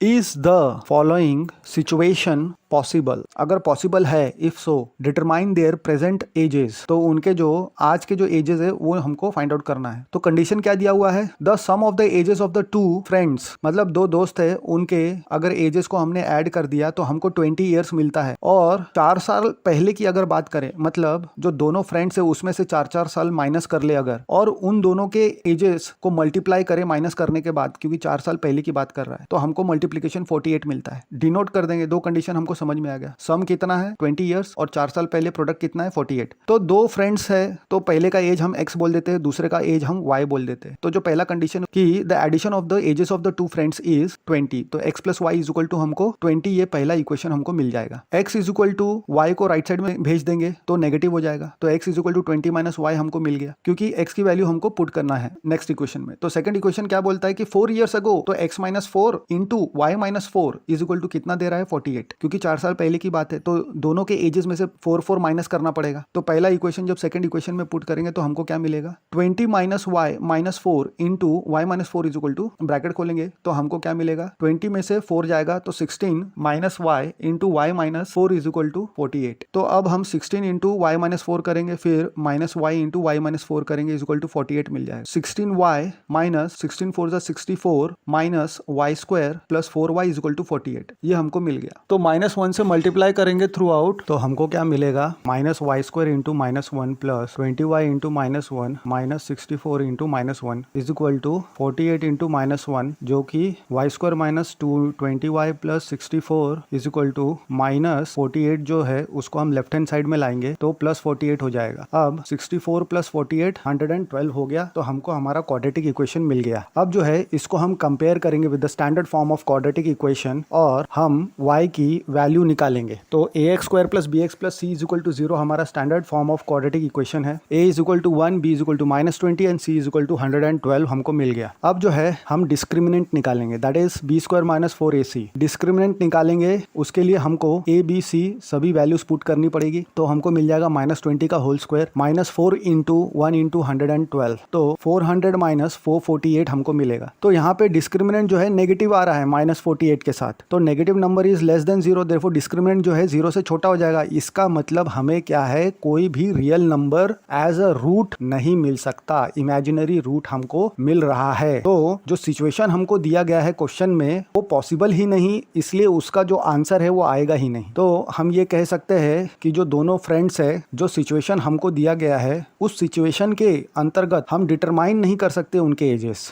Is the following situation possible? अगर possible है, if so determine there present ages, तो उनके जो आज के जो एजेस है वो हमको फाइंड आउट करना है। तो कंडीशन क्या दिया हुआ है? The sum of the ages of the two friends, मतलब दो दोस्त है, उनके अगर एजेस को हमने ऐड कर दिया तो हमको 20 ईयर्स मिलता है। और 4 साल पहले की अगर बात करें, मतलब जो दोनों फ्रेंड्स है उसमें से 4-4 साल माइनस कर ले अगर, और उन दोनों के एजेस को मल्टीप्लाई करें माइनस करने के बाद, क्योंकि 4 साल पहले की बात कर रहा है, तो हमको मल्टीप्लीकेशन 48 मिलता है। डिनोट कर देंगे, दो कंडीशन हमको समझ में आ गया। सम कितना है 20 ईयर्स और 4 साल पहले प्रोडक्ट कितना है 48। तो दो फ्रेंड्स है, तो पहले का एज हम x बोल देते हैं, दूसरे का एज हम y बोल देते हैं। तो जो पहला कंडीशन कि the addition of the ages of the two friends is 20, तो x plus y is equal to हमको 20, ये पहला इक्वेशन हमको मिल जाएगा। x is equal to y को राइट साइड में भेज देंगे तो नेगेटिव हो जाएगा, तो x is equal to 20 minus y हमको मिल गया, क्योंकि x की वैल्यू हमको पुट करना है नेक्स्ट इक्वेशन में। तो सेकंड इक्वेशन क्या बोलता है कि 4 ईयर्स अगो, तो x minus 4 into y minus 4 is equal to कितना दे रहा है 48, क्योंकि 4 साल पहले की बात है, तो दोनों के एजेस में से 4 माइनस करना पड़ेगा। तो पहला इक्वेशन जब सेकंड इक्वेशन में पुट करेंगे तो हमको क्या मिलेगा 20 minus y minus 4 into y minus 4 is equal to, bracket खोलेंगे तो हमको क्या मिलेगा 20 में से 4 जाएगा तो 16 minus y into y minus 4 is equal to 48। तो अब हम 16 इंटू वाई माइनस 4 करेंगे, फिर minus y into y minus 4 करेंगे, इज इक्वल टू 48 मिल जाएगा। 16 y minus 16 4 64 minus y square plus 4 y is equal to 48, ये हमको मिल गया। तो -1 से मल्टीप्लाई करेंगे थ्रू आउट, तो हमको क्या मिलेगा minus y square into -1 plus 20 y into -1 minus 64 into -1 is equal to 48 into -1, जो कि y square minus 20 y plus 64 is equal to minus 48, जो है उसको हम लेफ्ट हैंड साइड में लाएंगे तो प्लस 48 हो जाएगा। अब 64 प्लस 48 112 हो गया, तो हमको हमारा क्वाड्रेटिक इक्वेशन मिल गया। अब जो है इसको हम कंपेयर करेंगे with the standard form of quadratic equation और हम y की वैल्यू निकालेंगे। तो ax square plus bx plus c is equal to 0 हमारा standard form of quadratic equation है। a is equal to 1, b is equal to -20 and c is equal to 112 हमको मिल गया। अब जो है हम डिस्क्रिमिनेंट निकालेंगे, that is b square minus 4ac। Discriminant निकालेंगे, उसके लिए हमको a b c सभी वैल्यूज पुट करनी पड़ेगी, तो हमको मिल जाएगा -20 का होल स्क्वायर -4 इंटू 1 इंटू 112, तो 400 माइनस 448 हमको मिलेगा। तो यहाँ पे डिस्क्रिमिनेंट जो है नेगेटिव आ रहा है -48 के साथ, तो negative number is less than 0, therefore discriminant जो है 0 से छोटा हो जाएगा। इसका मतलब हमें क्या है, कोई भी real number as a root नहीं मिल सकता, इमेजिनरी रूट हमको मिल रहा है। तो जो सिचुएशन हमको दिया गया है क्वेश्चन में वो पॉसिबल ही नहीं, इसलिए उसका जो आंसर है वो आएगा ही नहीं। तो हम ये कह सकते हैं कि जो दोनों फ्रेंड्स है, जो सिचुएशन हमको दिया गया है उस सिचुएशन के अंतर्गत हम डिटरमाइन नहीं कर सकते उनके एजेस।